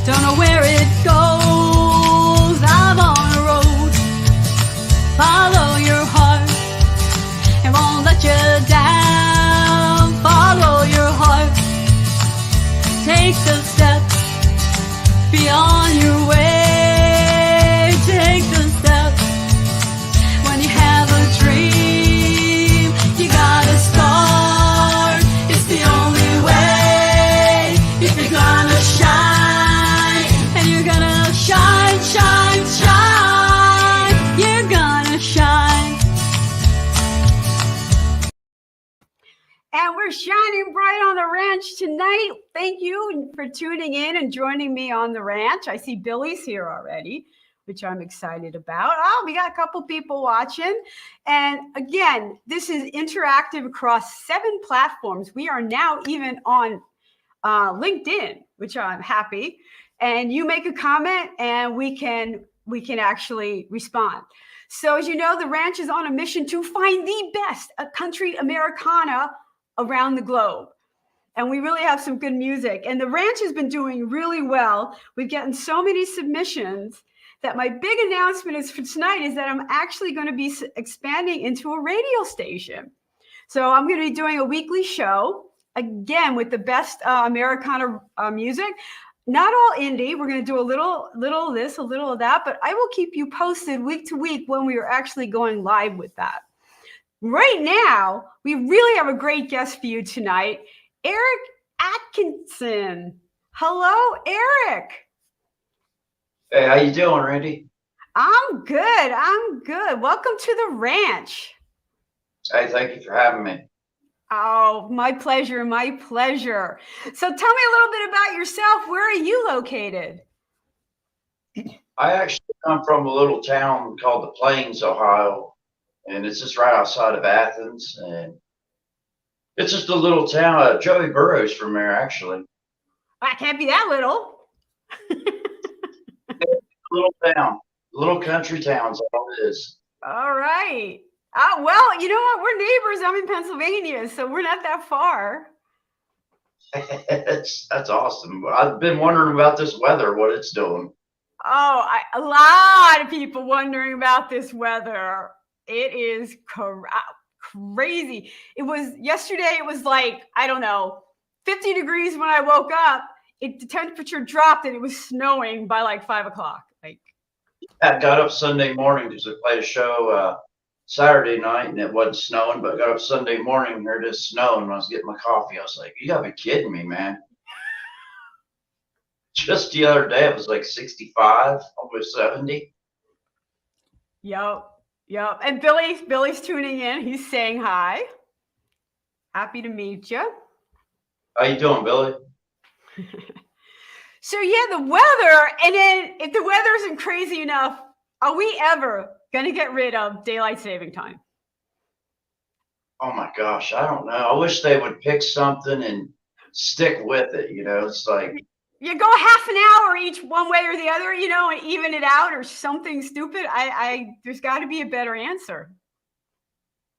Don't know where it goes. I'm on a road. Follow your heart. It won't let you down. Follow your heart. Take the steps beyond your way. Take the steps. When you have a dream, you gotta start. It's the only way. If you're gonna shine, and you're gonna shine, shine, shine. You're gonna shine. And we're shining bright on the ranch tonight. Thank you for tuning in and joining me on the ranch. I see Billy's here already, which I'm excited about. Oh, we got a couple people watching. And again, this is interactive across 7 platforms. We are now even on LinkedIn, which I'm happy. And you make a comment and we can actually respond. So as you know, the ranch is on a mission to find the best country Americana around the globe. And we really have some good music. And the ranch has been doing really well. We've gotten so many submissions that my big announcement is for tonight is that I'm actually going to be expanding into a radio station. So I'm going to be doing a weekly show, again, with the best Americana music. Not all indie. We're going to do a little of this, a little of that, but I will keep you posted week to week when we are actually going live with that. Right now, we really have a great guest for you tonight, Eric Atknson. Hello, Eric. Hey, how you doing, Randy? I'm good. I'm good. Welcome to the ranch. Hey, thank you for having me. Oh, my pleasure. My pleasure. So tell me a little bit about yourself. Where are you located? I actually come from a little town called the Plains, Ohio, and it's just right outside of Athens. And it's just a little town. Joey Burrow's from there, actually. I can't be that little. Little town, little country town's all it is. All right. Well, you know what? We're neighbors. I'm in Pennsylvania, so we're not that far. That's awesome. I've been wondering about this weather, what it's doing. Oh, a lot of people wondering about this weather. It is crazy. It was yesterday. It was like, I don't know, 50 degrees when I woke up. The temperature dropped and it was snowing by like 5 o'clock. I got up Sunday morning because I played a show Saturday night and it wasn't snowing, but I got up Sunday morning and heard it snowing when I was getting my coffee. I was like, you gotta be kidding me, man. Just the other day, it was like 65, almost 70. Yep. And Billy's tuning in. He's saying hi. Happy to meet you. How you doing, Billy? So yeah, the weather, and then if the weather isn't crazy enough, are we ever going to get rid of daylight saving time? Oh my gosh, I don't know. I wish they would pick something and stick with it. It's like you go half an hour each one way or the other, and even it out or something stupid. There's got to be a better answer.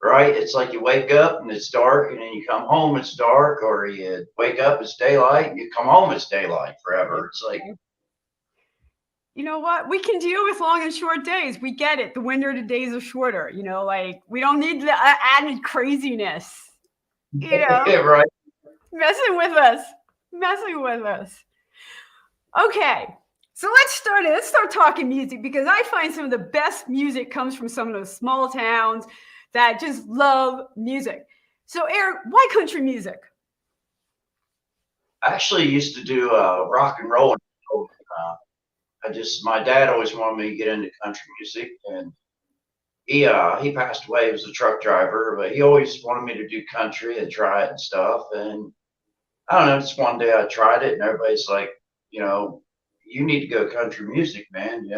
Right? It's like you wake up and it's dark, and then you come home, it's dark, or you wake up, it's daylight, and you come home, it's daylight forever. It's like, you know what? We can deal with long and short days. We get it. The winter, the days are shorter. Like we don't need the added craziness. right? Messing with us. Okay. So let's start talking music, because I find some of the best music comes from some of those small towns that just love music. So Eric, why country music? I actually used to do rock and roll. My dad always wanted me to get into country music, and he passed away. He was a truck driver, but he always wanted me to do country and try it and stuff. And I don't know, just one day I tried it, and everybody's like, you need to go country music, man.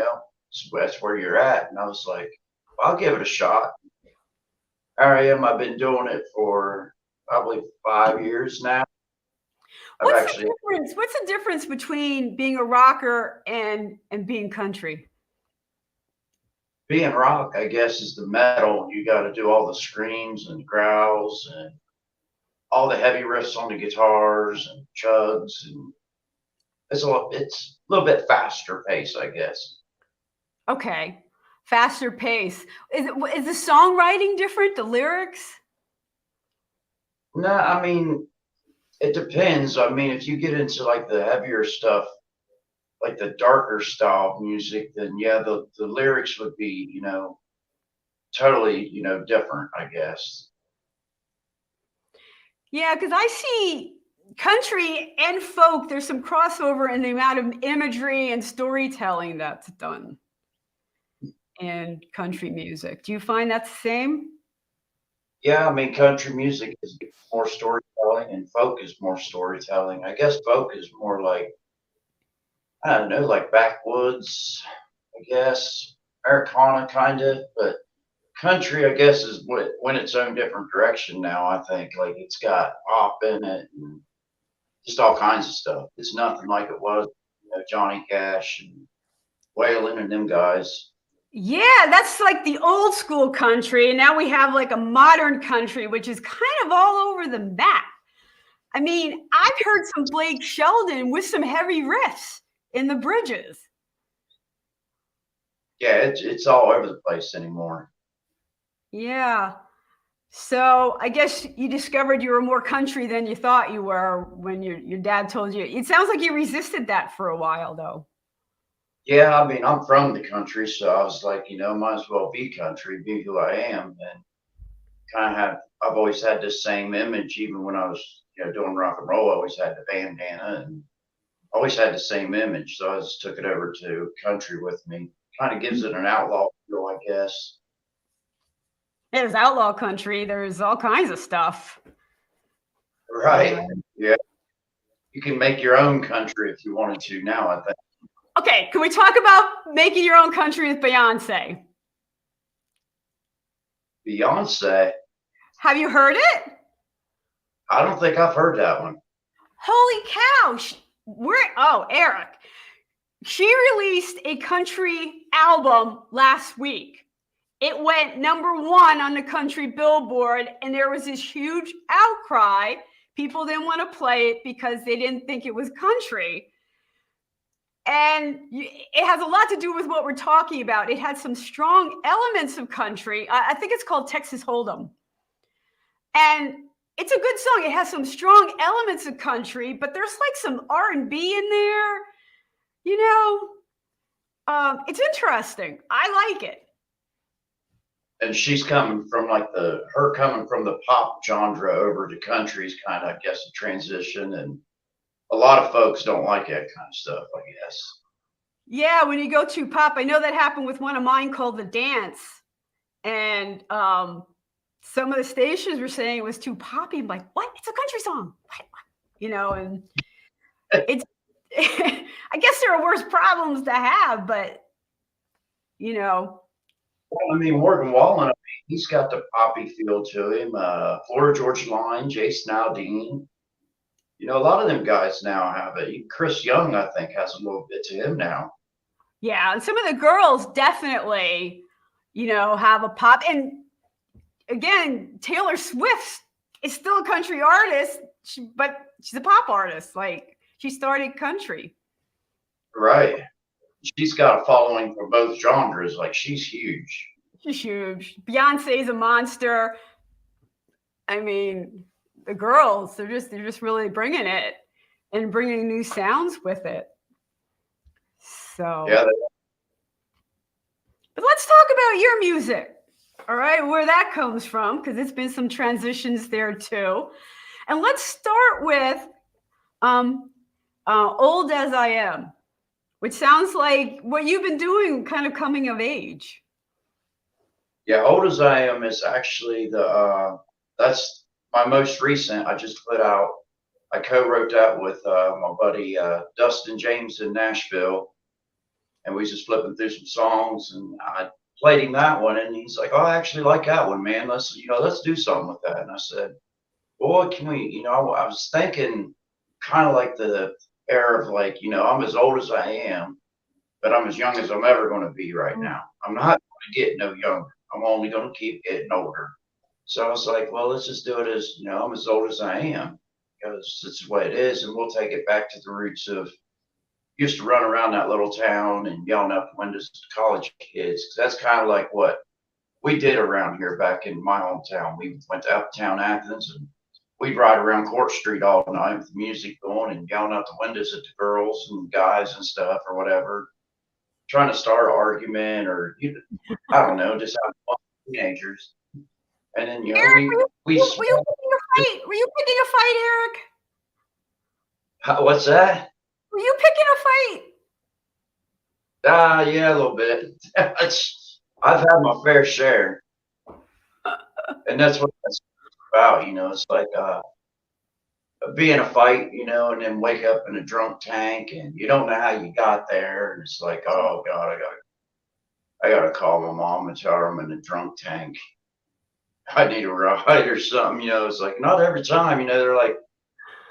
That's where you're at. And I was like, well, I'll give it a shot. Here I am. I've been doing it for probably 5 years now. What's the difference between being a rocker and being country? Being rock, I guess, is the metal. You got to do all the screams and growls and all the heavy riffs on the guitars and chugs. And it's a little bit faster pace, I guess. Okay. Faster pace. Is the songwriting different? The lyrics? No, I mean, it depends. I mean, if you get into like the heavier stuff, like the darker style of music, then yeah, the lyrics would be, totally, different, I guess. Yeah, because I see country and folk, there's some crossover in the amount of imagery and storytelling that's done in country music. Do you find that's the same? Yeah, I mean, country music is more storytelling and folk is more storytelling. I guess folk is more like, I don't know, like backwoods, I guess, Americana kind of, but country, I guess, is went its own different direction now. I think like it's got pop in it and just all kinds of stuff. It's nothing like it was, Johnny Cash and Waylon and them guys. Yeah, that's like the old school country. And now we have like a modern country, which is kind of all over the map. I mean, I've heard some Blake Sheldon with some heavy riffs in the bridges. Yeah, it's all over the place anymore. Yeah. So I guess you discovered you were more country than you thought you were when your dad told you. It sounds like you resisted that for a while, though. Yeah, I mean, I'm from the country, so I was like, might as well be country, be who I am, and kind of I've always had this same image, even when I was, doing rock and roll. I always had the bandana and always had the same image, so I just took it over to country with me. Kind of gives it an outlaw feel, I guess. There's outlaw country. There's all kinds of stuff. Right? Yeah, you can make your own country if you wanted to. Now, I think Okay, can we talk about making your own country with Beyonce? Beyonce. Have you heard it? I don't think I've heard that one. Holy cow! Eric. She released a country album last week. It went #1 on the country Billboard, and there was this huge outcry. People didn't want to play it because they didn't think it was country. And it has a lot to do with what we're talking about. It had some strong elements of country. I think it's called Texas Hold'em. And it's a good song. It has some strong elements of country, but there's like some R&B in there. It's interesting. I like it. And she's coming from like her coming from the pop genre over to country's kind of, I guess, a transition. And a lot of folks don't like that kind of stuff, I guess. Yeah, when you go to pop, I know that happened with one of mine called The Dance. And some of the stations were saying it was too poppy. I'm like, what? It's a country song. What? And it's, I guess there are worse problems to have, but, Well, I mean, Morgan Wallen, he's got the poppy feel to him. Florida Georgia Line, Jason Aldean. A lot of them guys now have it. Chris Young, I think, has a little bit to him now. Yeah, and some of the girls definitely, have a pop. And again, Taylor Swift is still a country artist, but she's a pop artist. Like, she started country. Right. She's got a following for both genres. Like, she's huge. She's huge. Beyonce's a monster. I mean, the girls, they're just really bringing it and bringing new sounds with it. So, Yeah. But let's talk about your music. All right, where that comes from, because it's been some transitions there too. And let's start with Old As I Am, which sounds like what you've been doing kind of coming of age. Yeah, Old As I Am is actually that's my most recent. I just put out. I co-wrote that with my buddy Dustin James in Nashville, and we just flipping through some songs, and I played him that one, and he's like, "Oh, I actually like that one, man. Let's do something with that." And I said, "Boy, can we?" I was thinking kind of like the era of like, I'm as old as I am, but I'm as young as I'm ever going to be right now. I'm not going to get no younger. I'm only going to keep getting older. So I was like, well, let's just do it as, I'm as old as I am because it's the way it is. And we'll take it back to the roots of, used to run around that little town and yelling out the windows to college kids. 'Cause that's kind of like what we did around here back in my hometown. We went to uptown Athens and we'd ride around Court Street all night with the music going and yelling out the windows at the girls and guys and stuff or whatever, trying to start an argument or I don't know, just have fun with teenagers. And then Eric, we were you picking a fight? Were you picking a fight, Eric? what's that? Were you picking a fight? Yeah, a little bit. I've had my fair share, and that's what it's about. It's like be in a fight, and then wake up in a drunk tank, and you don't know how you got there, and it's like, oh God, I gotta call my mom and tell her I'm in a drunk tank. I need a ride or something. It's like not every time. They're like,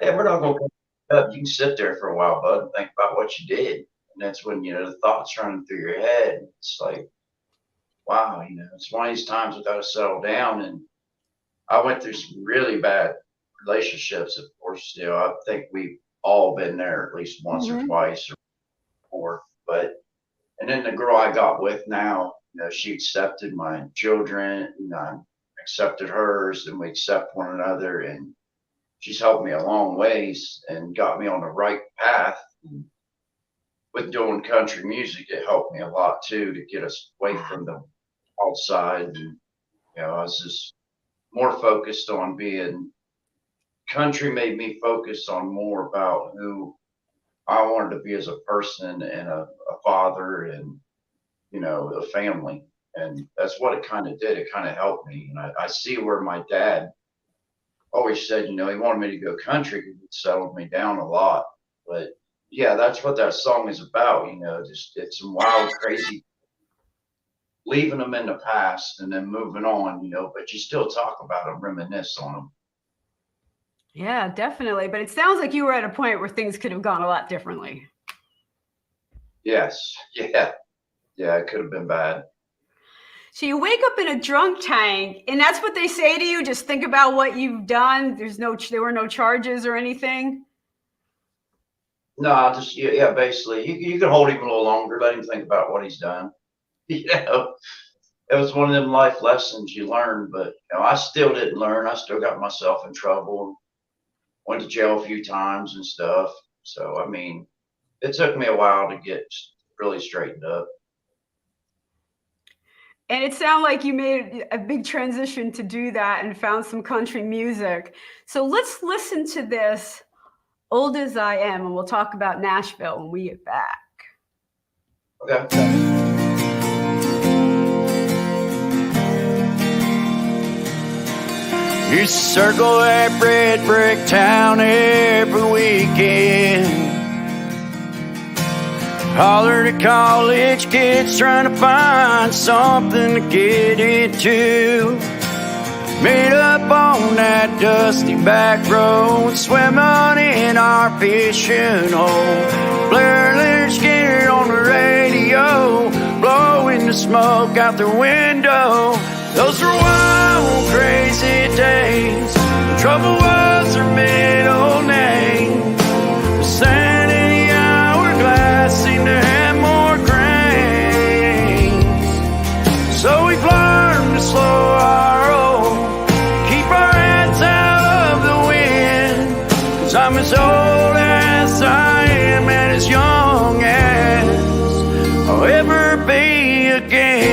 hey, we're not gonna come up. You can sit there for a while, bud, and think about what you did, and that's when the thoughts running through your head. It's like, wow, it's one of these times we got to settle down. And I went through some really bad relationships, of course. I think we've all been there at least once or twice or more. And then the girl I got with now, she accepted my children, and I accepted hers, and we accept one another. And she's helped me a long ways and got me on the right path. And with doing country music, it helped me a lot too to get us away from the outside. And I was just more focused on being country. Made me focus on more about who I wanted to be as a person and a father and a family. And that's what it kind of did. It kind of helped me. And I see where my dad always said, he wanted me to go country because it settled me down a lot. But yeah, that's what that song is about. Just it's some wild, crazy, leaving them in the past and then moving on, but you still talk about them, reminisce on them. Yeah, definitely. But it sounds like you were at a point where things could have gone a lot differently. Yes. Yeah. Yeah, it could have been bad. So you wake up in a drunk tank, and that's what they say to you? Just think about what you've done. There were no charges or anything? No, just, yeah, basically, you can hold him a little longer, let him think about what he's done. It was one of them life lessons you learn, but I still didn't learn. I still got myself in trouble, went to jail a few times and stuff. So, it took me a while to get really straightened up. And it sounded like you made a big transition to do that and found some country music. So let's listen to this, Old as I Am, and we'll talk about Nashville when we get back. Okay. Used to circle that red brick town every weekend. Holler to college kids trying to find something to get into. Made up on that dusty back road, swimming in our fishing hole. Blair Leonard Skinner on the radio, blowing the smoke out the window. Those were wild, crazy days. Trouble was her middle name. The sand in the hourglass seemed to have more grains. So we've learned to slow our roll, keep our heads out of the wind. 'Cause I'm as old as I am and as young as I'll ever be again.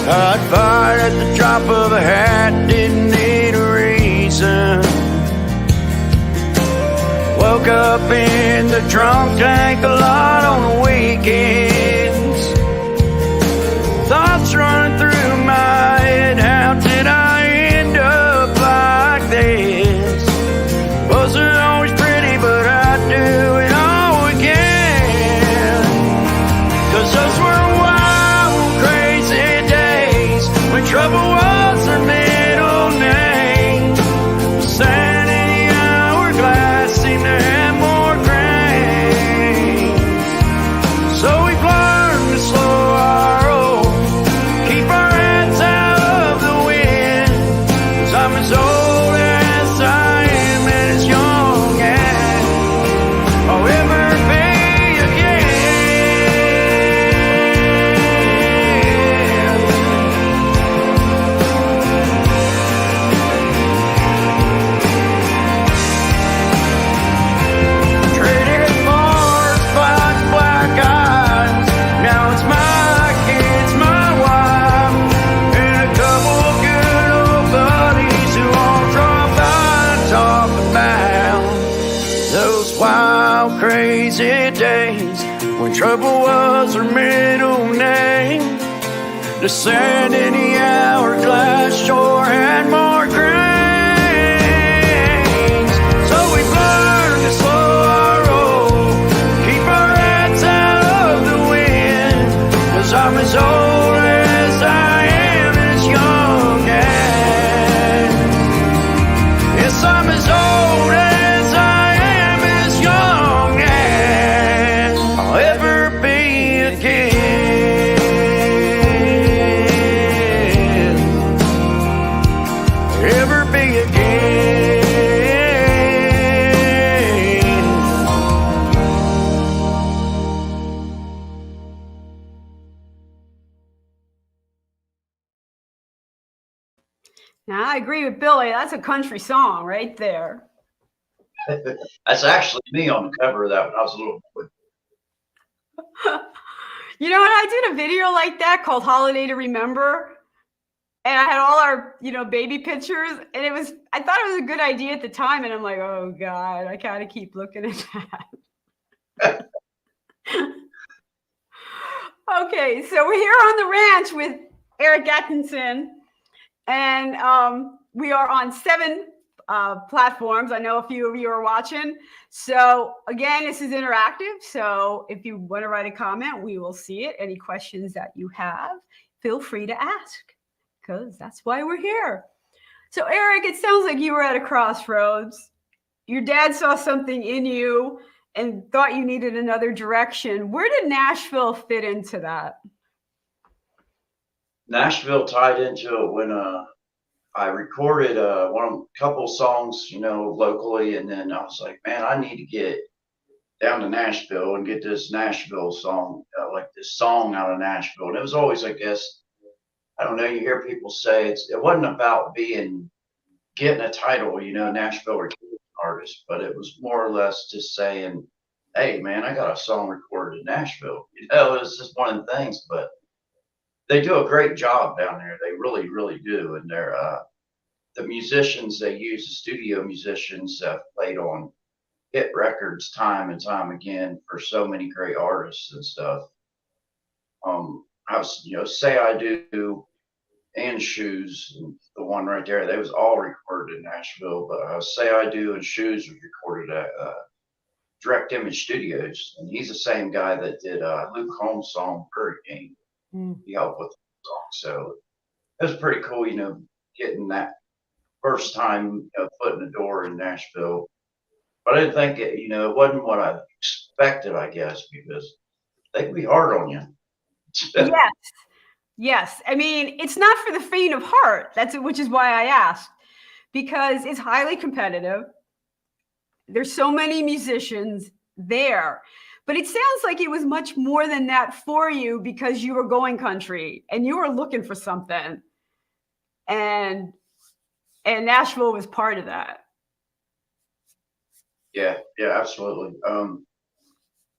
I'd fight at the drop of a hat, didn't need a reason. Woke up in the drunk tank a lot on the weekends. Thoughts running through my head, how did I end up like this? Wasn't always pretty, but I'd do it all again. 'Cause those were wild, crazy days when trouble was her middle name. Sand in the hourglass seemed to have more grains. wild, crazy days when trouble was her middle name. The sand in the hourglass sure had more grains. So we've learned to slow our roll, keep our heads out of the wind, 'cause I'm as old as I am as young, and yes, I'm as old as I am as young as I'll ever be again. Ever be again. Now, I agree with Billy. That's a country song right there. That's actually me on the cover of that when I was a little boy. You know what? I did a video like that called Holiday to Remember. And I had all our, baby pictures. And I thought it was a good idea at the time. And I'm like, oh God, I gotta keep looking at that. Okay, so we're here on the ranch with Eric Atknson. And we are on 7 platforms. I know a few of you are watching. So again, this is interactive. So if you want to write a comment, we will see it. Any questions that you have, feel free to ask, because that's why we're here. So Eric, it sounds like you were at a crossroads. Your dad saw something in you and thought you needed another direction. Where did Nashville fit into that? Nashville tied into it when I recorded a couple songs, locally, and then I was like, man, I need to get down to Nashville and get this Nashville song, like this song out of Nashville. And it was always, I guess, I don't know, you hear people say it wasn't about getting a title, Nashville recording artist, but it was more or less just saying, hey, man, I got a song recorded in Nashville. It was just one of the things, but they do a great job down there. They really, really do. And they're the musicians they use, the studio musicians, have played on hit records time and time again for so many great artists and stuff. I was, Say I Do and Shoes, and the one right there, they was all recorded in Nashville. But Say I Do and Shoes was recorded at Direct Image Studios, and he's the same guy that did Luke Combs' song Hurricane. He helped with the song, so it was pretty cool, getting that first time foot in the door in Nashville. But I didn't think it, it wasn't what I expected, I guess, because they can be hard on you. Yes. I mean, it's not for the faint of heart. Which is why I asked, because it's highly competitive. There's so many musicians there. But it sounds like it was much more than that for you, because you were going country and you were looking for something. And Nashville was part of that. Yeah, absolutely.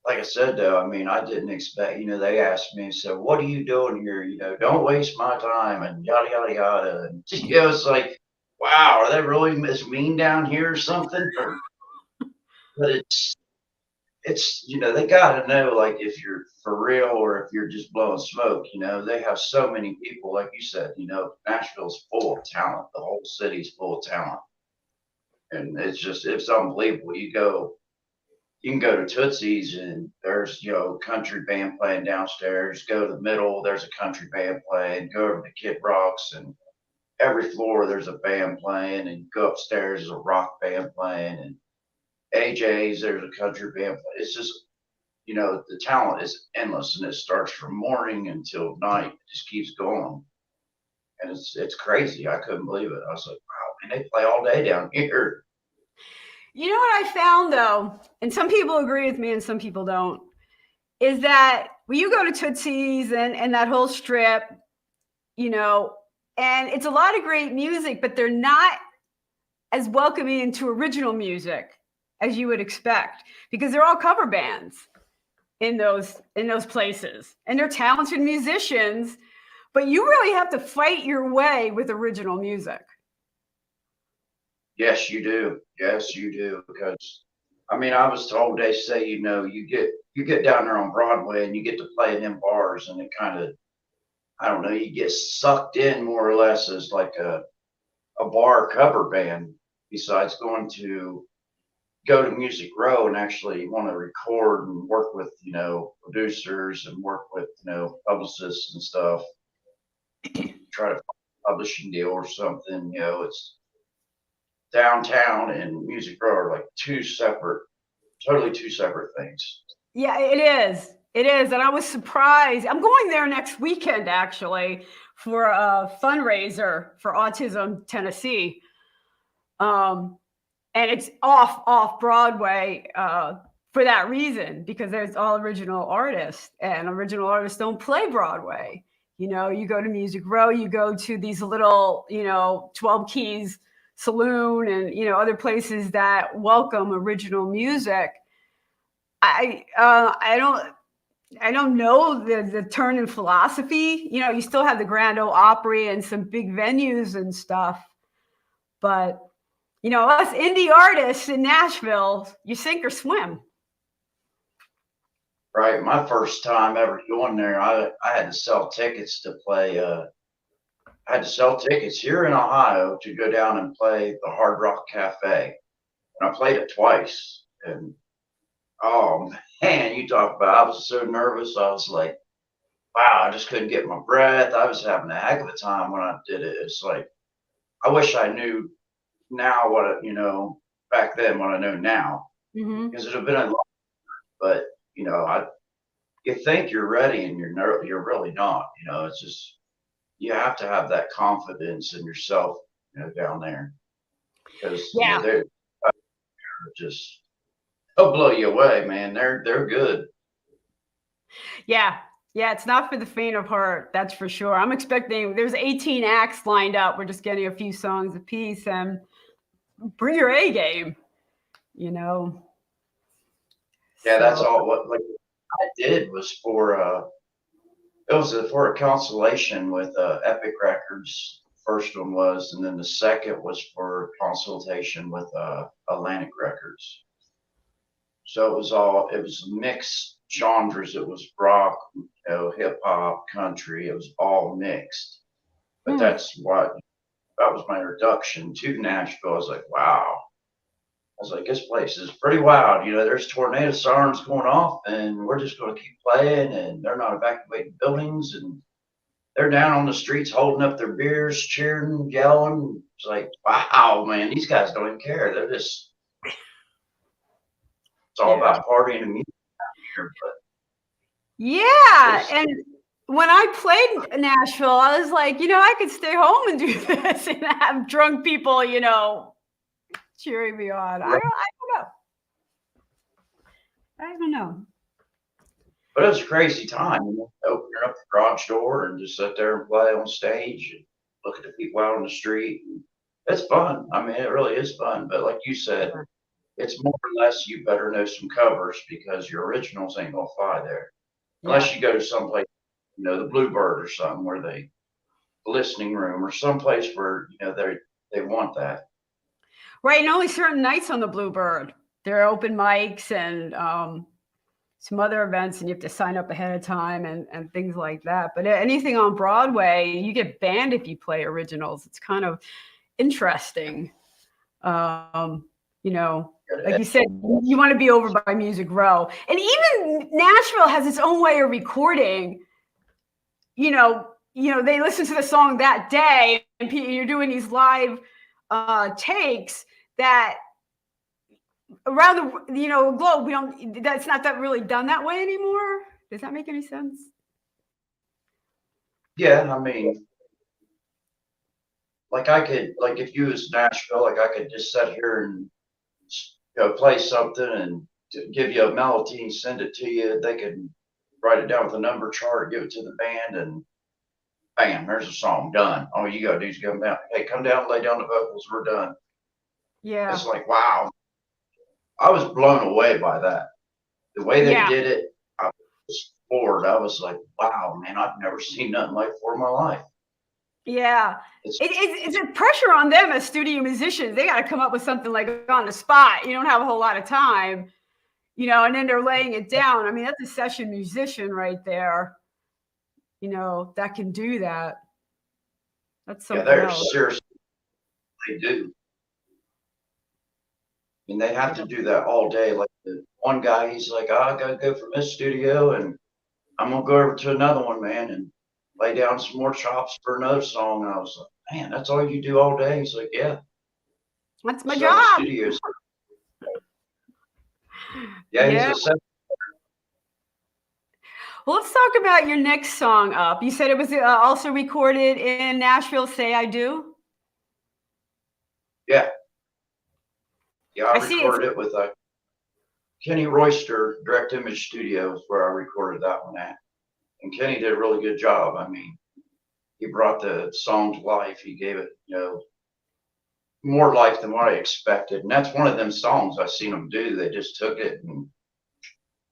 Like I said, though, I mean, I didn't expect, they asked me, so what are you doing here? Don't waste my time and yada, yada, yada. And, it's like, wow, are they really mean down here or something? But it's they got to know, like, if you're for real or if you're just blowing smoke. They have so many people, like you said, Nashville's full of talent. The whole city's full of talent, and it's unbelievable. You can go to Tootsie's and there's country band playing downstairs. Go to the middle, there's a country band playing. Go over to Kid Rock's, and every floor there's a band playing, and go upstairs, there's a rock band playing, and AJ's, there's a country band. It's just, the talent is endless, and it starts from morning until night. It just keeps going, and it's crazy. I couldn't believe it. I was like, wow, man, they play all day down here. You know what I found, though, and some people agree with me and some people don't, is that when you go to Tootsie's and that whole strip, and it's a lot of great music, but they're not as welcoming to original music as you would expect, because they're all cover bands in those places, and they're talented musicians, but you really have to fight your way with original music. Yes, you do. Yes, you do, because I mean, I was told they say, you get down there on Broadway and you get to play in them bars, and it kind of, I don't know, you get sucked in more or less as like a bar cover band. Besides going to go to Music Row and actually want to record and work with, producers and work with, publicists and stuff, try to find a publishing deal or something, it's downtown and Music Row are like totally two separate things. Yeah, it is. It is. And I was surprised. I'm going there next weekend, actually, for a fundraiser for Autism Tennessee. And it's off Broadway for that reason, because there's all original artists, and original artists don't play Broadway. You go to Music Row, you go to these little, 12 Keys Saloon and, other places that welcome original music. I don't know the turn in philosophy. You still have the Grand Ole Opry and some big venues and stuff, but us indie artists in Nashville, you sink or swim. Right. My first time ever going there, I had to sell tickets to play. I had to sell tickets here in Ohio to go down and play the Hard Rock Cafe. And I played it twice. And oh man, you talk about, I was so nervous. I was like, wow, I just couldn't get my breath. I was having a heck of a time when I did it. It's like, I wish I knew now back then what I know now, because it would have been a lot. But you think you're ready and you're really not. It's just, you have to have that confidence in yourself, down there, because they're just, they'll blow you away, man. They're good. Yeah, it's not for the faint of heart, that's for sure. I'm expecting, there's 18 acts lined up. We're just getting a few songs apiece, and bring your A game. Yeah, that's all. What I did was for for a consultation with Epic Records. First one was, and then the second was for consultation with Atlantic Records. So it was mixed genres. It was rock, hip hop, country. It was all mixed. But that was my introduction to Nashville. I was like, wow. I was like, this place is pretty wild. There's tornado sirens going off, and we're just going to keep playing, and they're not evacuating buildings, and they're down on the streets holding up their beers, cheering, yelling. It's like, wow, man, these guys don't even care. They're just, it's all about partying and music here. But and when I played Nashville, I was like, I could stay home and do this and have drunk people, cheering me on. I don't know. But it was a crazy time. Opening up the garage door and just sit there and play on stage and look at the people out on the street. It's fun. I mean, it really is fun. But like you said, it's more or less you better know some covers, because your originals ain't gonna fly there. Unless you go to someplace, the Bluebird or something, where the listening room or someplace where they want that. Right, and only certain nights on the Bluebird. There are open mics and some other events, and you have to sign up ahead of time and things like that. But anything on Broadway, you get banned if you play originals. It's kind of interesting. Like you said, you want to be over by Music Row. And even Nashville has its own way of recording. They listen to the song that day, and you're doing these live takes that around the globe, that's not that really done that way anymore. Does that make any sense? Yeah, I mean, if you was Nashville, I could just sit here and play something and give you a melody and send it to you. They could write it down with a number chart, give it to the band, and bam, there's a song done. All you gotta do is come down. Hey, come down, lay down the vocals. We're done. Yeah. It's like, wow. I was blown away by that. The way they did it, I was floored. I was like, wow, man, I've never seen nothing like it before in my life. Yeah. It's It's a pressure on them as studio musicians. They got to come up with something like on the spot. You don't have a whole lot of time, and then they're laying it down. I mean, that's a session musician right there, that can do that. That's yeah, something they're else. seriously, they do. And they have to do that all day. Like the one guy, he's like, "Oh, I gotta go from this studio and I'm gonna go over to another one, man, and lay down some more chops for another song." And I was like, "Man, that's all you do all day?" He's like, "Yeah." That's my Seven job. studios. Yeah, he's Yeah. a seven. Well, let's talk about your next song up. You said it was also recorded in Nashville, Say I Do? Yeah, yeah. I I see it's recorded it with Kenny Royster, Direct Image Studios, where I recorded that one at. And Kenny did a really good job. I mean, he brought the song to life. He gave it, more life than what I expected. And that's one of them songs I seen them do. They just took it and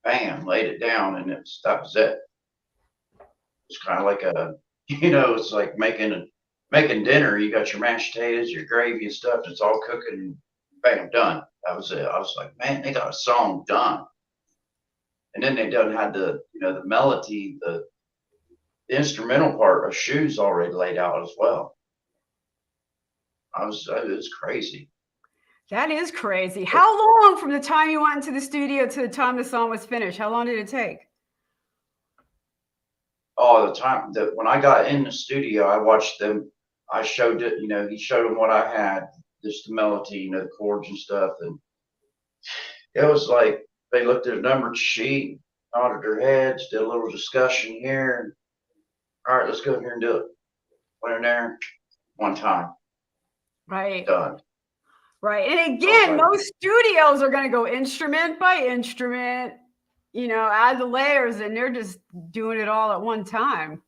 bam, laid it down, and that was it. It's kind of like it's like making dinner. You got your mashed potatoes, your gravy and stuff. It's all cooking, and bam, done. That was it. I was like, man, they got a song done. And then they done had the melody, the instrumental part of Shoes already laid out as well. It was crazy. That is crazy. How long from the time you went into the studio to the time the song was finished? How long did it take? Oh, the time that when I got in the studio, I watched them. I showed it, he showed them what I had, just the melody, the chords and stuff. And it was like they looked at a numbered sheet, nodded their heads, did a little discussion here. And, all right, let's go in here and do it. Went in there one time. Right. Done. Right. And again, most studios are going to go instrument by instrument, add the layers, and they're just doing it all at one time.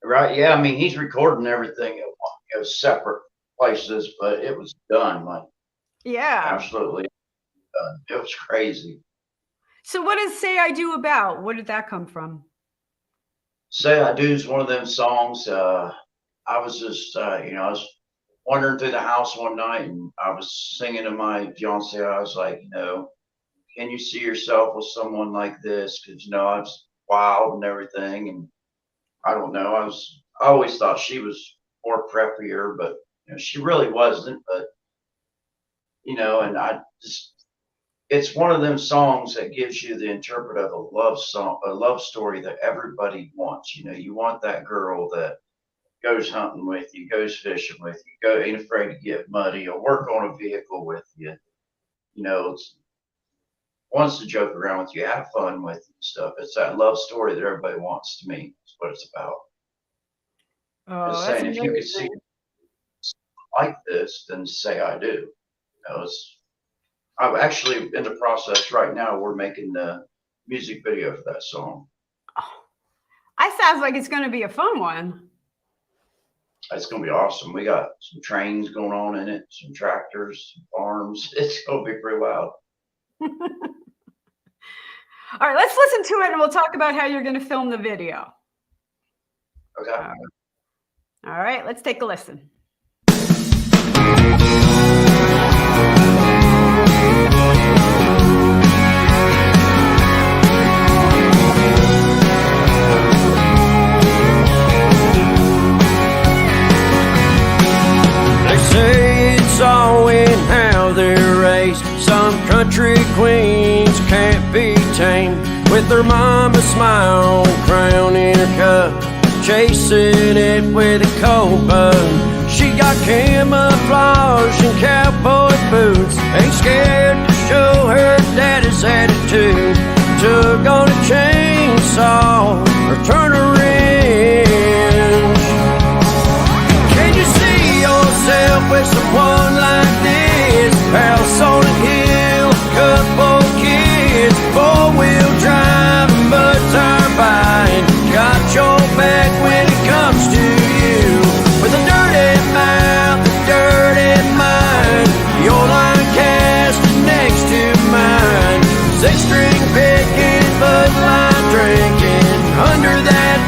Right. Yeah. I mean, he's recording everything at separate places, but it was done. Like, yeah, absolutely done. It was crazy. So what does Say I Do about? Where did that come from? Say I Do is one of them songs. I was just, I was wandering through the house one night and I was singing to my fiance. I was like, can you see yourself with someone like this? Because, I was wild and everything. And I don't know. I always thought she was more preppier, but she really wasn't. But and I just, it's one of them songs that gives you the interpret of a love song, a love story that everybody wants. You want that girl that goes hunting with you, goes fishing with you, ain't afraid to get muddy or work on a vehicle with you. Wants to joke around with you, have fun with you and stuff. It's that love story that everybody wants to me. That's what it's about. Oh, Just that's saying, amazing. if you could see like this, then Say I Do. I'm actually in the process right now. We're making the music video for that song. That sounds like it's going to be a fun one. It's going to be awesome. We got some trains going on in it, some tractors, some farms. It's going to be pretty wild. All right, let's listen to it and we'll talk about how you're going to film the video. Okay. All right, let's take a listen. They say it's all in how they're raised. Some country queens can't be tamed, with their mama smile, crown in her cup, chasing it with a cold bud. She got camouflage and cowboy boots, ain't scared to show her daddy's attitude. Took on a chainsaw or turn a wrench. Can you see yourself with someone like this? House on a hill, couple kids, four-wheel drive, mud turbine. Got your back when it comes to you. With a dirty mouth, a dirty mind, your line cast next to mine. Six-string picking, Bud Light drinking, under that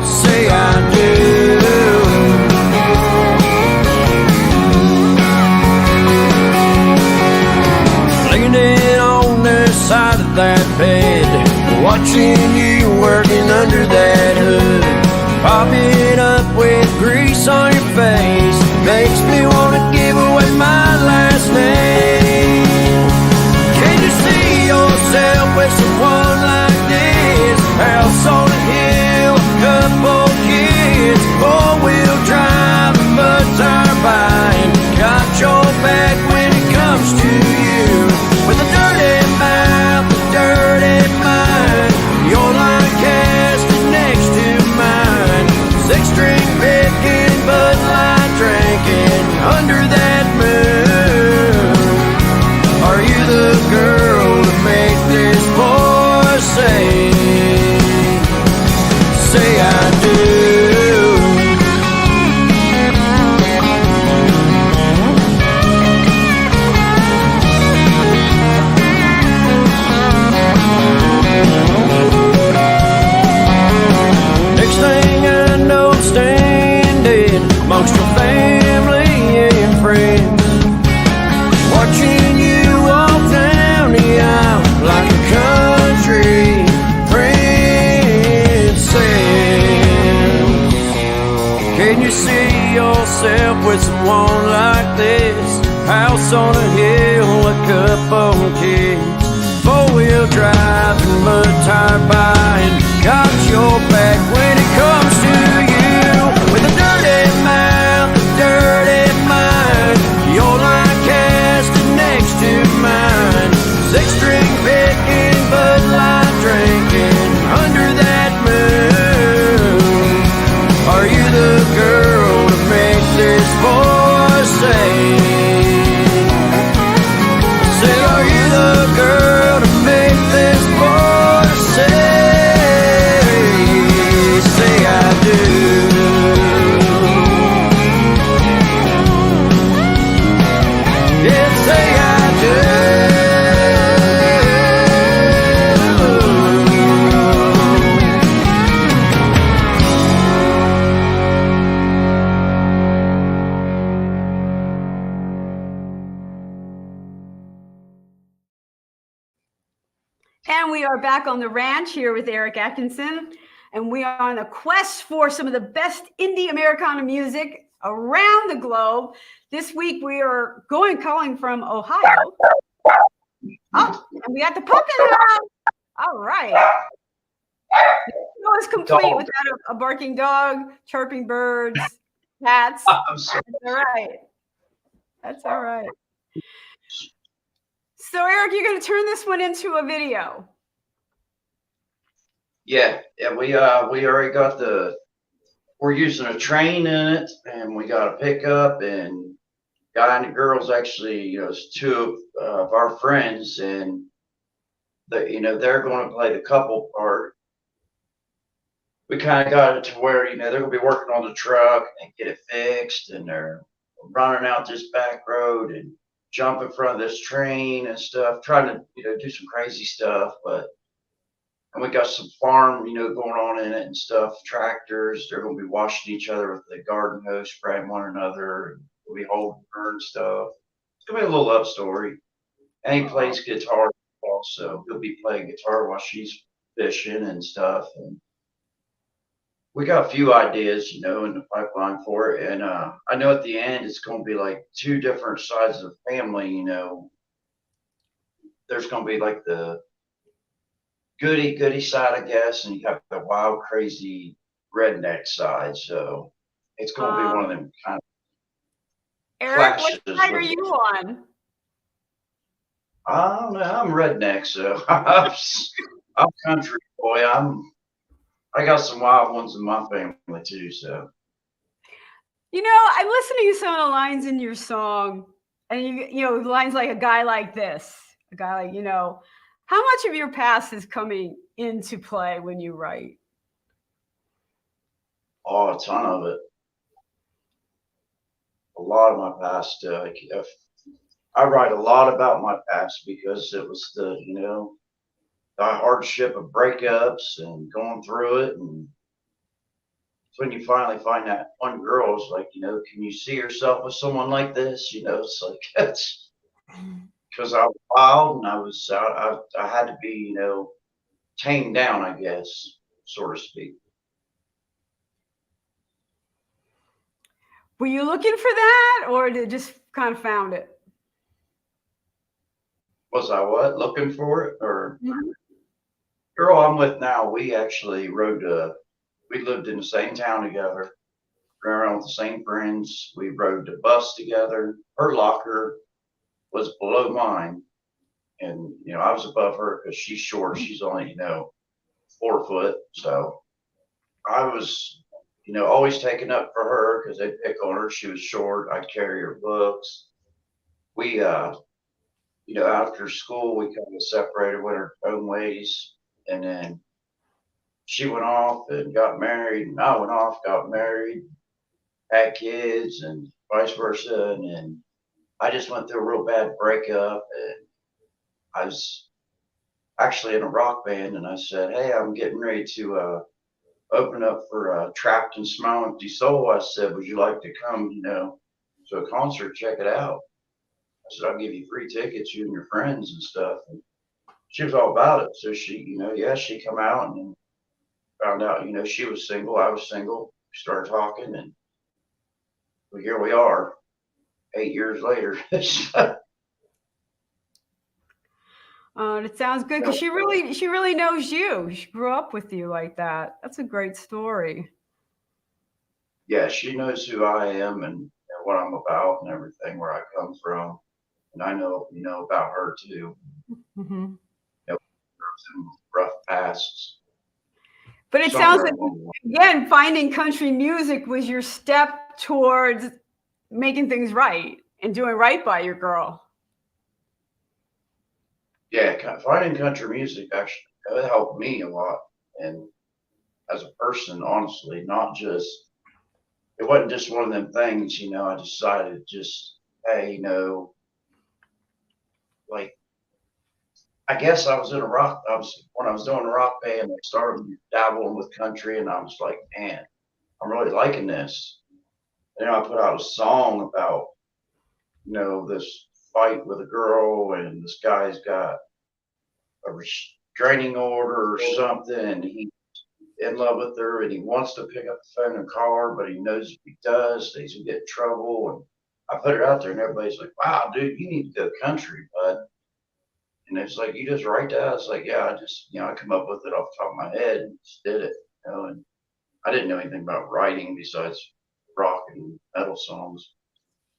say I do. Leaning on the side of that bed, watching you working under that hood, popping up with grease on your face, makes me wanna give away my last name. Can you see yourself with someone like this? House on a hill, couple kids, four-wheel drive, mud turbine, got your back when it comes to you. With a dirty mouth, a dirty mind, your line cast is next to mine. Six-string picking, Bud Light drinking, under that moon. Are you the girl to make this boy say I do? Next thing I know, I'm standing amongst your family and friends, watching you walk down the aisle like a country princess. Can you see yourself with someone like this? House on a hill, a couple kids, four-wheel drive and mud turbine, got your back when it comes to you. With a dirty mouth, a dirty mind, your line cast is next to mine. Six-string picking, Bud Light drinking, under that moon. Are you the girl to make this boy say? Say, are you the girl to make this boy say I do? Yeah, say I do. And we are back on the ranch here with Eric Atknson, and we are on a quest for some of the best indie Americana music around the globe. This week we are calling from Ohio. Oh, and we got the pup in the house. All right. It was complete without a barking dog, chirping birds, cats. That's all right. That's all right. So, Eric, you're going to turn this one into a video. Yeah, we already got we're using a train in it, and we got a pickup, and guy and the girls actually, it's two of our friends, and they're going to play the couple part. We kind of got it to where, they're going to be working on the truck and get it fixed, and they're running out this back road and jump in front of this train and stuff, trying to, do some crazy stuff. And we got some farm, going on in it and stuff, tractors. They're going to be washing each other with the garden hose, spraying one another. And we'll be holding her and stuff. It's going to be a little love story. And he plays guitar also. He'll be playing guitar while she's fishing and stuff. And we got a few ideas, in the pipeline for it. And I know at the end it's going to be like two different sides of the family, There's going to be like the goody side, I guess, and you got the wild, crazy redneck side. So it's going to be one of them kind of Eric, clashes. what side are you on? I don't know. I'm redneck, so I'm country boy. I got some wild ones in my family too. So I'm listening to some of the lines in your song, and lines like a guy like this, a guy like how much of your past is coming into play when you write? Oh, a ton of it. A lot of my past. I write a lot about my past because it was the hardship of breakups and going through it. And when you finally find that one girl, it's like, can you see yourself with someone like this? It's like, it's because I was wild and I had to be, tamed down, I guess, so to speak. Were you looking for that, or did just kind of found it? Was I what? Looking for it? Or Mm-hmm. girl I'm with now, we actually we lived in the same town together, ran around with the same friends. We rode the bus together. Her locker was below mine. And, I was above her because she's short. She's only, 4 foot. So I was, always taking up for her because they'd pick on her. She was short. I'd carry her books. We, after school, we kind of separated, went our own ways. And then she went off and got married, and I went off, got married, had kids, and vice versa. And then I just went through a real bad breakup, and I was actually in a rock band, and I said, "Hey, I'm getting ready to open up for Trapped and Smile Empty Soul." I said, "Would you like to come, to a concert, check it out?" I said, "I'll give you free tickets, you and your friends and stuff." And she was all about it. So she, she come out and then found out, she was single, I was single. We started talking, and well, here we are, 8 years later. It sounds good because she really knows you. She grew up with you like that. That's a great story. Yeah, she knows who I am and what I'm about and everything, where I come from. And I know, about her too. Mm-hmm. Some rough pasts. But it sounds like, again, finding country music was your step towards making things right and doing right by your girl. Yeah, finding country music actually helped me a lot. And as a person, honestly, it wasn't just one of them things, I decided just, hey, like, I guess when I was doing a rock band, I started dabbling with country, and I was like, man, I'm really liking this. And I put out a song about, this fight with a girl, and this guy's got a restraining order or something, and he's in love with her, and he wants to pick up the phone and call her, but he knows if he does, he's gonna get in trouble. And I put it out there, and everybody's like, "Wow, dude, you need to go country, bud." And it's like, "You just write that?" I was like, "Yeah, I just, I come up with it off the top of my head and just did it, And I didn't know anything about writing besides rock and metal songs.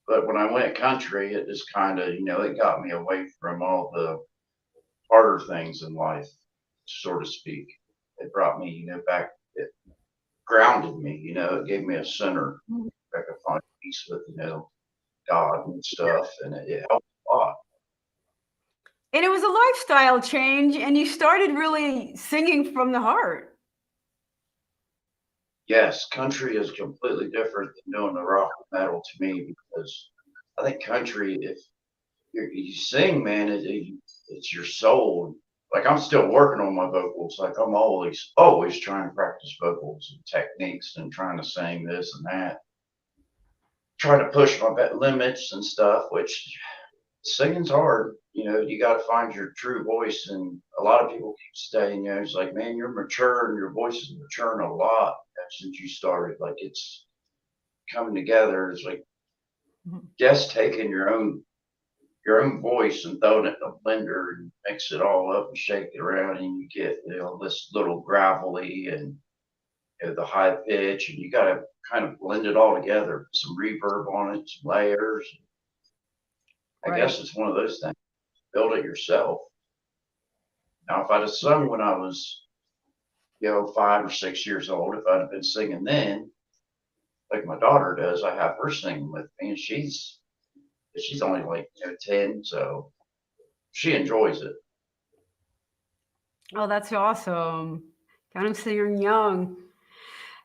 But when I went country, it just kind of, it got me away from all the harder things in life, so to speak. It brought me, back. It grounded me, it gave me a center. I could find peace with, God and stuff, and it helped a lot. And it was a lifestyle change, and you started really singing from the heart. Yes, country is completely different than doing the rock and metal to me, because I think country, if you sing, man, it's your soul. Like, I'm still working on my vocals. Like, I'm always trying to practice vocals and techniques and trying to sing this and that. Trying to push my limits and stuff, which singing's hard. You got to find your true voice. And a lot of people keep saying, it's like, man, you're mature and your voice is maturing a lot since you started. Like, it's coming together. It's like just taking your own voice and throwing it in a blender and mix it all up and shake it around, and you get, this little gravelly and the high pitch, and you got to kind of blend it all together, some reverb on it, some layers. I guess it's one of those things. Build it yourself. Now, if I'd have sung when I was, 5 or 6 years old, if I'd have been singing then, like my daughter does, I have her singing with me, and she's only like 10, so she enjoys it. Oh, that's awesome. Got him singing young.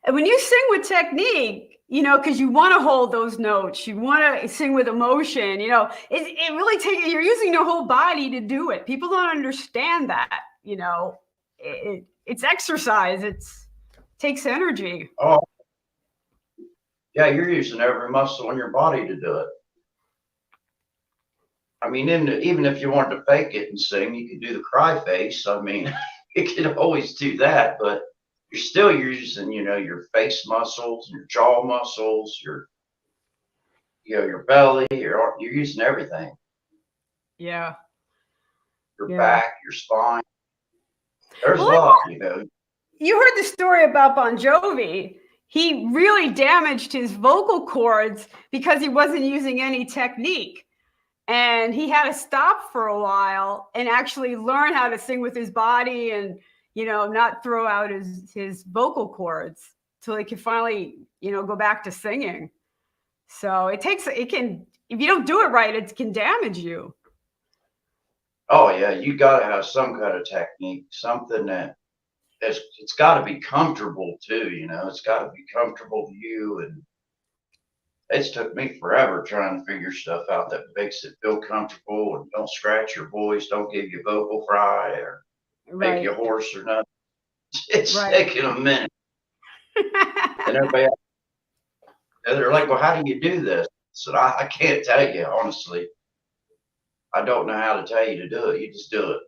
And when you sing with technique, because you want to hold those notes, you want to sing with emotion, it really takes, you're using your whole body to do it. People don't understand that. it's exercise. Takes energy. Oh, yeah, you're using every muscle in your body to do it. I mean, even if you wanted to fake it and sing, you could do the cry face. I mean, you could always do that, but you're using, your face muscles, your jaw muscles, your belly, you're using everything. Yeah. Your back, your spine. There's a Well, lot, You heard the story about Bon Jovi. He really damaged his vocal cords because he wasn't using any technique. And he had to stop for a while and actually learn how to sing with his body and, not throw out his vocal cords till he could finally, go back to singing. So if you don't do it right, it can damage you. Oh yeah, you got to have some kind of technique, something that it's got to be comfortable too. It's got to be comfortable to you. And it's took me forever trying to figure stuff out that makes it feel comfortable and don't scratch your voice, don't give you vocal fry or make you hoarse or nothing. It's taking a minute. And everybody, they're like, well, how do you do this? I said, I can't tell you, honestly. I don't know how to tell you to do it. You just do it.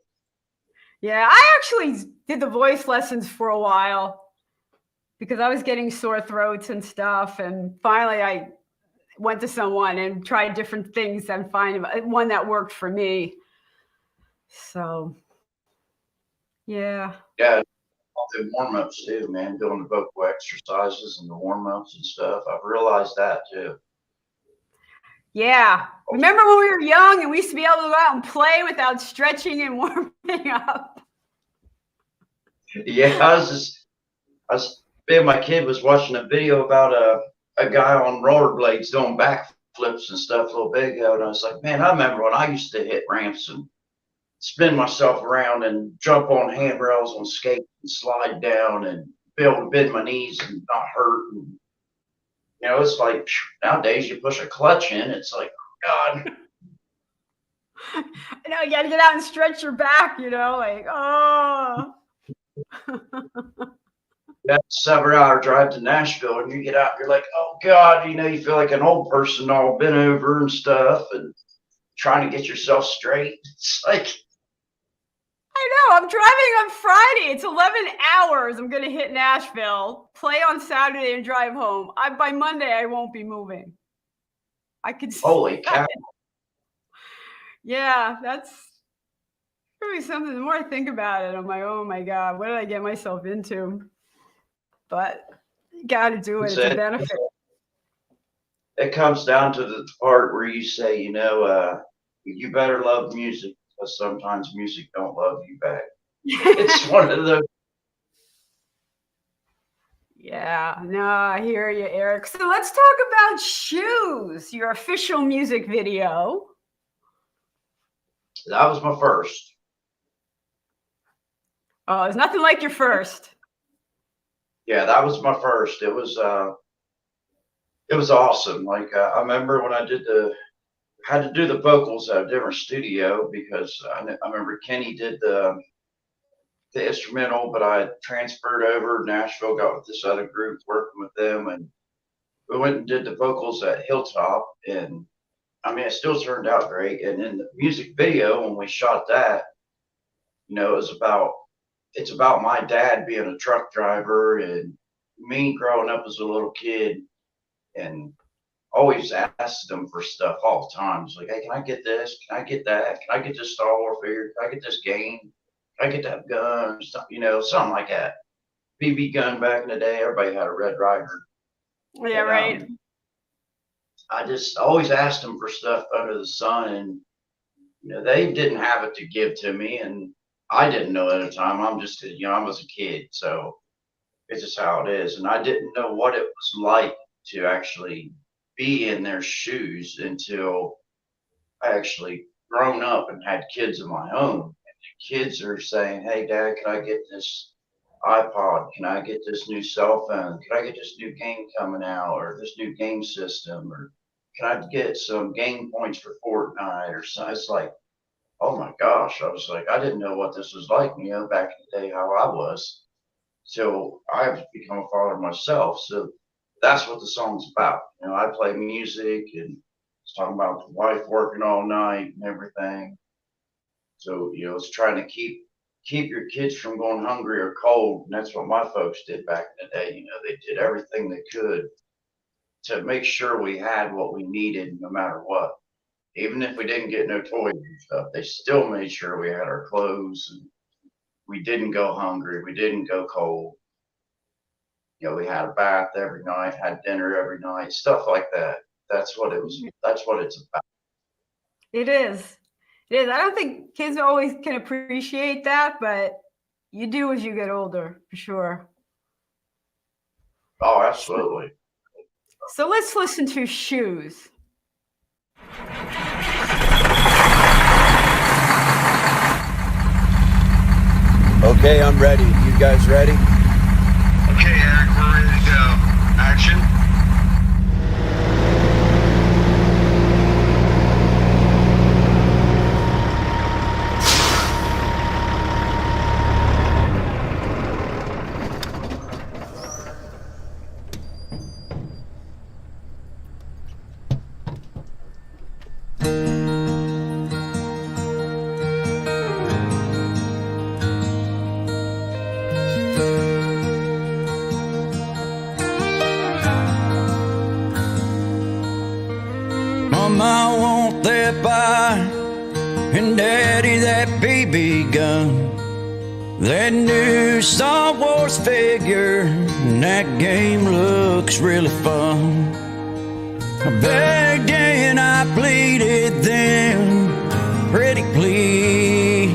Yeah, I actually did the voice lessons for a while because I was getting sore throats and stuff. And finally, I went to someone and tried different things and find one that worked for me. So, yeah. Yeah, all the warm-ups too, man, doing the vocal exercises and the warm-ups and stuff. I've realized that too. Yeah. Remember when we were young and we used to be able to go out and play without stretching and warming up? Yeah, me and my kid was watching a video about a guy on rollerblades doing backflips and stuff a little bit ago, and I was like, man, I remember when I used to hit ramps and spin myself around and jump on handrails on skates and slide down and be able to bend my knees and not hurt. And, it's like nowadays you push a clutch in, it's like, oh, God. I know, you got to get out and stretch your back, like, oh. That 7-hour drive to Nashville, and you get out, you're like, oh God, you feel like an old person all bent over and stuff and trying to get yourself straight. It's like, I know, I'm driving on Friday. It's 11 hours. I'm going to hit Nashville, play on Saturday and drive home. By Monday, I won't be moving. I could see holy cow. Yeah, that's really something. The more I think about it, I'm like, oh my God, what did I get myself into? But you got to do it. It's a benefit. It comes down to the part where you say, you better love music because sometimes music don't love you back. It's one of those. Yeah, no, I hear you, Eric. So let's talk about Shoes, your official music video. That was my first. Oh, it's nothing like your first. Yeah, that was my first. It was awesome. Like I remember when I had to do the vocals at a different studio because I remember Kenny did the instrumental, but I transferred over to Nashville, got with this other group, working with them, and we went and did the vocals at Hilltop. And I mean, it still turned out great. And in the music video, when we shot that, it's about my dad being a truck driver and me growing up as a little kid and always asked them for stuff all the time. It's like, hey, can I get this? Can I get that? Can I get this Star Wars figure? Can I get this game? Can I get that gun? Something like that. BB gun back in the day, everybody had a Red Ryder. Yeah, right. I just always asked them for stuff under the sun, and they didn't have it to give to me, and I didn't know at the time. I was a kid, so it's just how it is. And I didn't know what it was like to actually be in their shoes until I actually grown up and had kids of my own. And the kids are saying, hey, Dad, can I get this iPod? Can I get this new cell phone? Can I get this new game coming out or this new game system? Or can I get some game points for Fortnite or something? It's like, oh my gosh, I was like, I didn't know what this was like, back in the day, how I was. So I've become a father myself. So that's what the song's about. I play music and it's talking about the wife working all night and everything. So, it's trying to keep your kids from going hungry or cold. And that's what my folks did back in the day. They did everything they could to make sure we had what we needed no matter what. Even if we didn't get no toys and stuff, they still made sure we had our clothes and we didn't go hungry. We didn't go cold. We had a bath every night, had dinner every night, stuff like that. That's what it was. That's what it's about. It is. It is. I don't think kids always can appreciate that, but you do as you get older, for sure. Oh, absolutely. So let's listen to Shoes. Okay, I'm ready. You guys ready? Okay, Eric, we're ready to go. Action. Mama, I want that bike, and Daddy, that BB gun, that new Star Wars figure, and that game looks really fun. I begged and I pleaded them, pretty please.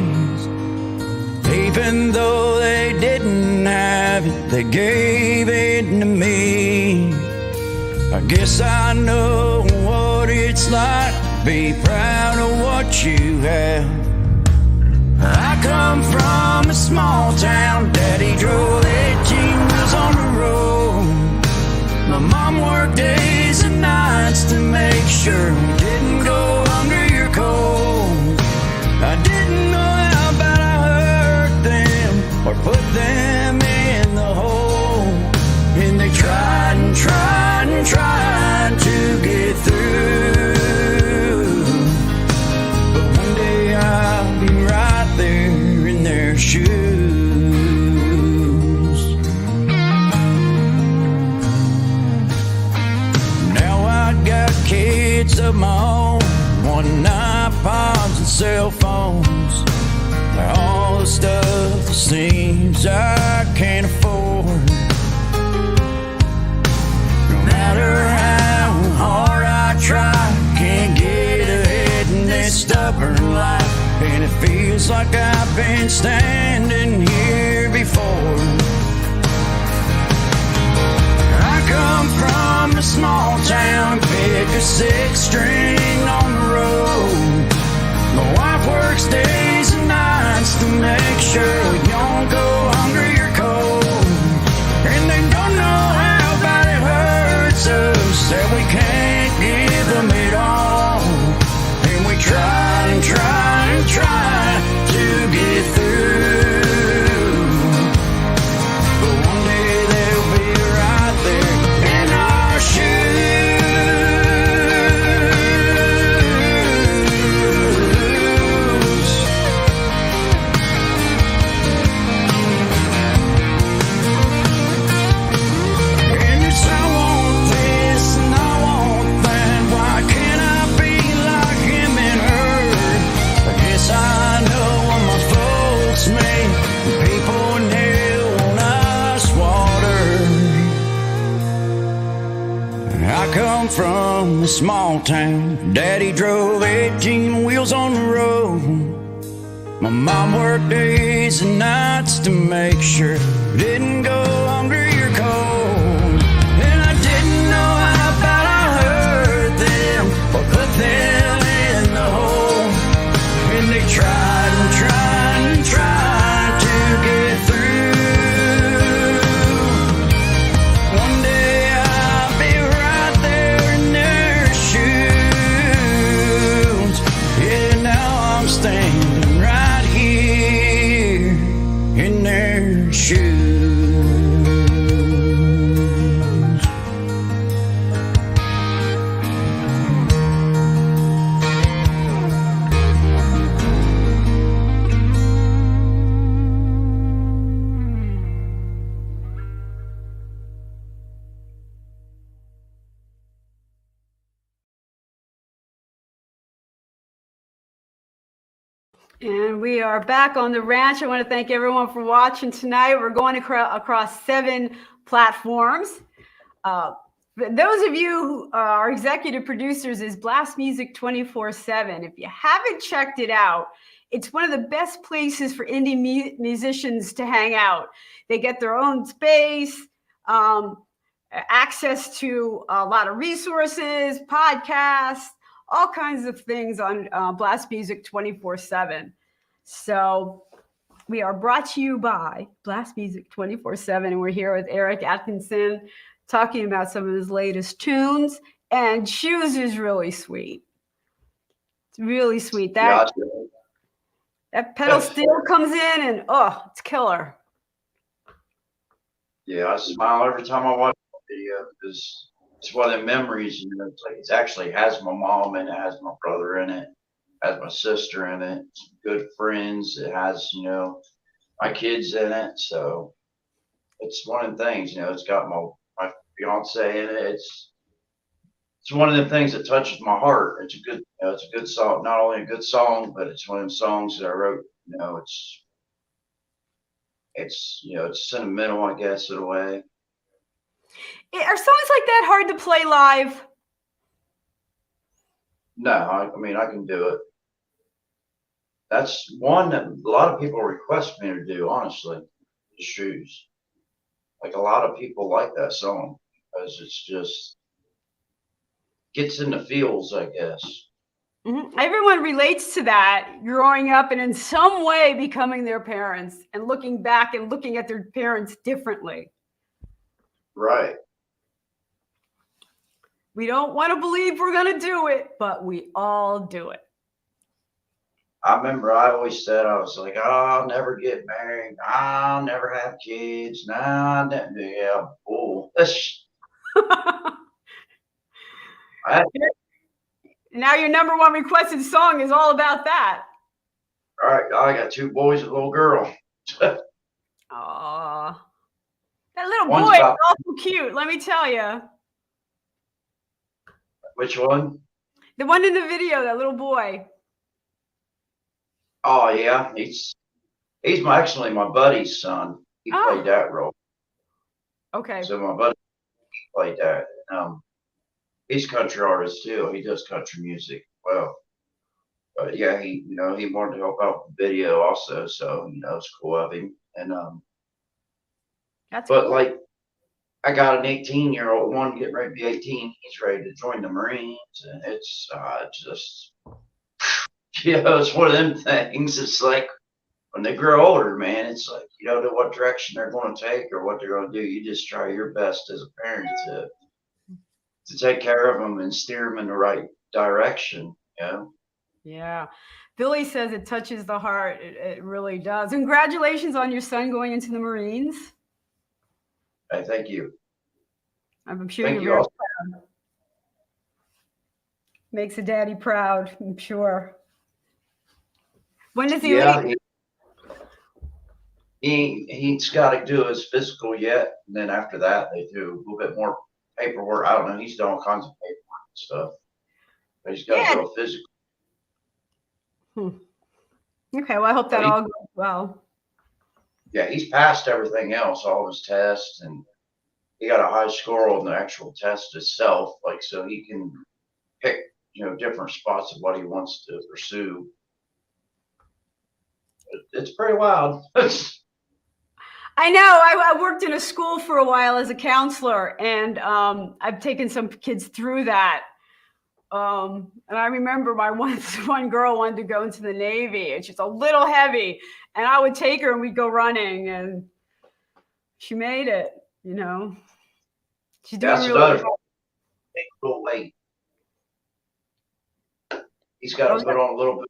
Even though they didn't have it, they gave it to me. I guess I know what it's like to be proud of what you have. I come from a small town. Daddy drove 18 wheels on the road. My mom worked days and nights to make sure we didn't go hungry or cold. I didn't know how bad I hurt them or put them in the hole. And they tried and tried and tried to get through. But one day I'll be right there in their shoes. Now I got kids of my own, wanting iPods and cell phones. All the stuff it seems I can't afford. No matter how hard I try, can't get ahead in this stubborn life. And it feels like I've been standing here before. I come from a small town, pick a 6-string on the road. My wife works days and nights to make sure we don't go hungry or cold. And they don't know how bad it hurts us that we can't give them it all. And we try and try and try to get through. But one day they'll be right there in our shoes. And it's I want this and I want that. Why can't I be like him and her? I guess I know what my folks made. People kneel on ice water. I come from a small town. Daddy drove 18 wheels on the road. My mom worked days and nights to make sure we didn't go hungry or cold. And I didn't know how bad I hurt them or put them in the hole. And they tried and tried and tried to get through. One day I'll be right there in their shoes. Yeah, now I'm standing And we are back on the ranch. I want to thank everyone for watching tonight. We're going across 7 platforms. Those of you who are executive producers is Blast Music 24/7. If you haven't checked it out, it's one of the best places for indie musicians to hang out. They get their own space, access to a lot of resources, podcasts, all kinds of things on Blast Music 24/7. So we are brought to you by Blast Music 24/7, and we're here with Eric Atknson talking about some of his latest tunes. And Shoes is really sweet. It's really sweet. That pedal steel comes in, and it's killer. Yeah, I smile every time I watch the video because it's one of the memories. It's like it actually has my mom in it, has my brother in it, has my sister in it, good friends. It has my kids in it. So it's one of the things. It's got my fiance in it. It's one of the things that touches my heart. It's a good song. Not only a good song, but it's one of the songs that I wrote. It's sentimental, I guess, in a way. Are songs like that hard to play live? No, I mean, I can do it. That's one that a lot of people request me to do, honestly, the Shoes. Like a lot of people like that song because it's just gets in the feels, I guess. Mm-hmm. Everyone relates to that, growing up and in some way becoming their parents and looking back and looking at their parents differently. Right. We don't want to believe we're going to do it, but we all do it. I remember I always said, I was like, I'll never get married. I'll never have kids. Nah, yeah, bull. Now your number one requested song is all about that. All right, I got 2 boys and a little girl. Aw. That little One's boy is about- awful cute, let me tell you. Which one? The one in the video, that little boy. Oh yeah, he's actually my buddy's son. He played that role. Okay. So my buddy played that. He's a country artist too. He does country music well. But yeah, he wanted to help out with the video also. So it's cool of him. And That's but cool. like I got an 18-year-old one getting ready to be 18. He's ready to join the Marines, and it's just it's one of them things. It's like when they grow older, man, it's like you don't know what direction they're going to take or what they're going to do. You just try your best as a parent to take care of them and steer them in the right direction. Yeah. Billy says it touches the heart. It really does. Congratulations on your son going into the Marines. Hey, thank you. I'm sure Thank you're you very proud. Makes a daddy proud, I'm sure. When does he leave? He's got to do his physical yet, and then after that they do a little bit more paperwork. I don't know. He's done all kinds of paperwork and stuff, but he's got to do a physical. Okay, well, I hope that all goes well. Yeah, he's passed everything else, all of his tests, and he got a high score on the actual test itself. Like, so he can pick, different spots of what he wants to pursue. It's pretty wild. I know. I worked in a school for a while as a counselor, and I've taken some kids through that. And I remember my one girl wanted to go into the Navy, and she's a little heavy, and I would take her and we'd go running, and she made it. She's doing really well. Little weight. He's got to put on a little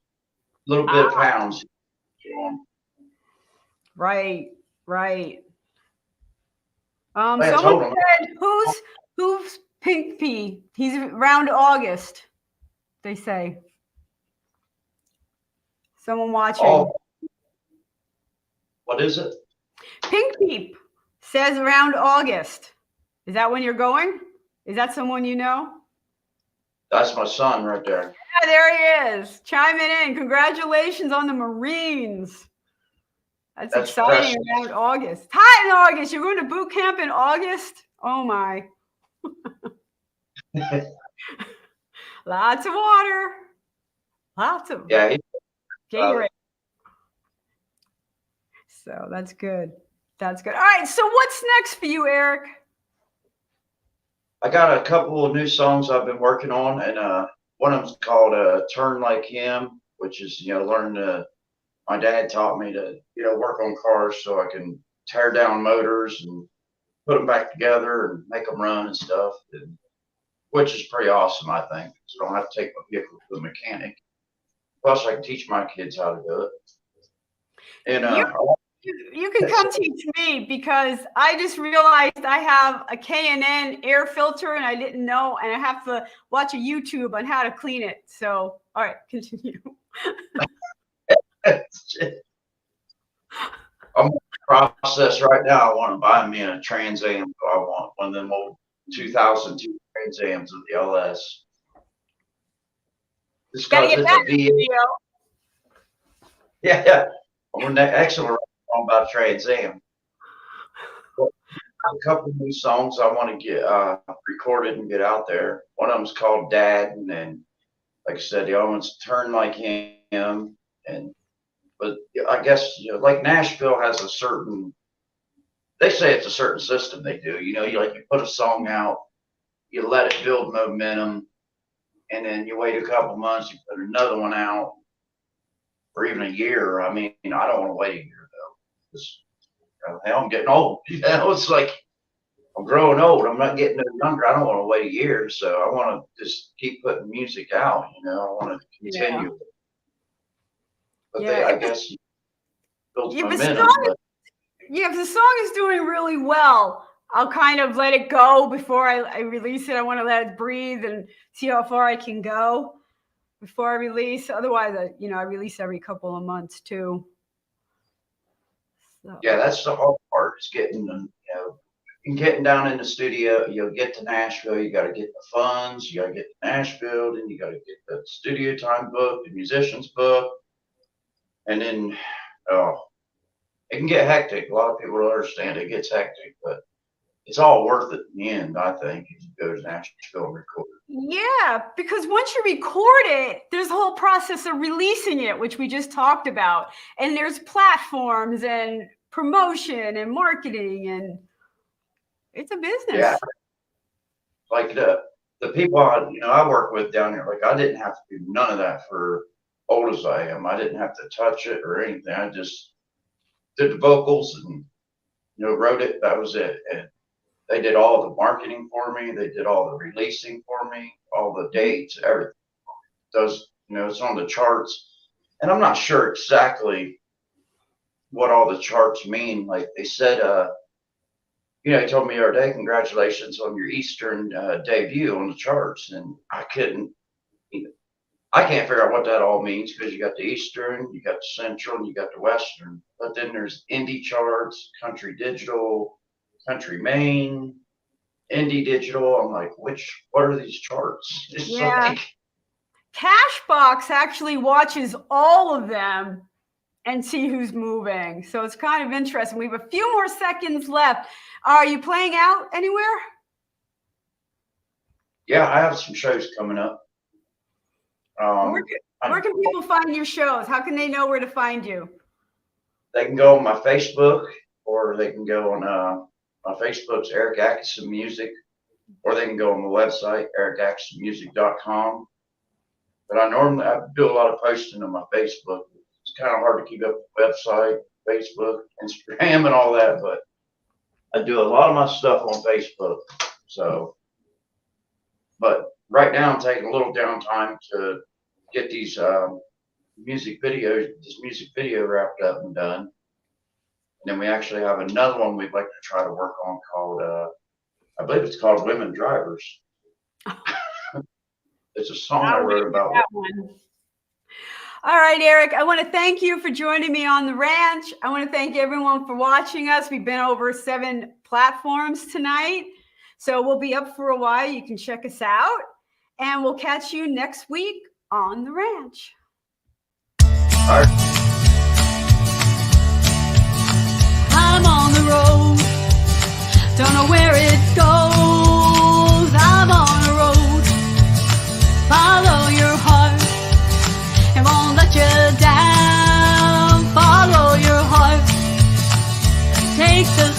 bit of pounds. Right. Man, Someone said, who's Pink Pea? He's around August, they say. Someone watching. Oh. What is it? Pink Peep says around August. Is that when you're going? Is that someone you know? That's my son right there. there he is, chiming in. Congratulations on the Marines. That's exciting around August. Hi, in August. You're going to boot camp in August? Oh, my. Lots of water. Lots of Gatorade. So that's good. That's good. All right. So what's next for you, Eric? I got a couple of new songs I've been working on, and one of them's called "Turn Like Him," which is learning to. My dad taught me to work on cars so I can tear down motors and put them back together and make them run and stuff, which is pretty awesome, I think. So I don't have to take my vehicle to a mechanic. Plus, I can teach my kids how to do it. And you can come teach me, because I just realized I have a K&N air filter and I didn't know, and I have to watch a YouTube on how to clean it. So, all right, continue. I'm in the process right now. I want to buy me a Trans Am. I want one of them old 2002 Trans Ams with the LS. Just because it's a V8. Yeah. I'm on that excellent about Trans Am. Well, a couple of new songs I want to get recorded and get out there. One of them's called Dad, and then, like I said, the other one's Turn Like Him. But I guess like Nashville has a certain. They say it's a certain system they do. You put a song out, you let it build momentum, and then you wait a couple months, you put another one out, or even a year. I mean, I don't want to wait a year though, because hell, I'm getting old. It's like I'm growing old. I'm not getting no younger. I don't want to wait a year, so I want to just keep putting music out. I want to continue. Yeah. But Yeah, I guess builds momentum. If the song is doing really well, I'll kind of let it go before I release it. I want to let it breathe and see how far I can go before I release. Otherwise, I release every couple of months too. So. Yeah, that's the hard part, is getting them, getting down in the studio. You'll get to Nashville, you got to get the funds, you got to get to Nashville, then you got to get the studio time booked, the musicians booked, and then it can get hectic. A lot of people don't understand it gets hectic, but it's all worth it in the end, I think, if you go to Nashville and record it. Yeah, because once you record it, there's a whole process of releasing it, which we just talked about. And there's platforms and promotion and marketing, and it's a business. Yeah. Like the people I work with down here, like I didn't have to do none of that for old as I am. I didn't have to touch it or anything. I just did the vocals and wrote it. That was it. And they did all the marketing for me. They did all the releasing for me, all the dates, everything. It's on the charts. And I'm not sure exactly what all the charts mean. Like they said, he told me the other day, congratulations on your Eastern debut on the charts. And I can't figure out what that all means, because you got the Eastern, you got the Central, and you got the Western. But then there's indie charts, country digital, country main, indie digital. I'm like, what are these charts? It's like, Cashbox actually watches all of them and see who's moving. So it's kind of interesting. We have a few more seconds left. Are you playing out anywhere? Yeah, I have some shows coming up. Where can people find your shows? How can they know where to find you? They can go on my Facebook, or they can go on my Facebook's Eric Atknson Music, or they can go on the website, ericatknsonmusic.com. But I do a lot of posting on my Facebook. It's kind of hard to keep up with the website, Facebook, Instagram, and all that, but I do a lot of my stuff on Facebook. So, but right now I'm taking a little downtime to get this music video wrapped up and done. And then we actually have another one we'd like to try to work on called, I believe it's called Women Drivers. It's a song I wrote about that one. All right, Eric, I want to thank you for joining me on the ranch. I want to thank everyone for watching us. We've been over 7 platforms tonight, so we'll be up for a while. You can check us out, and we'll catch you next week on the ranch. All right. I'm on the road, don't know where it goes. I'm on the road, follow your heart, it won't let you down. Follow your heart, take the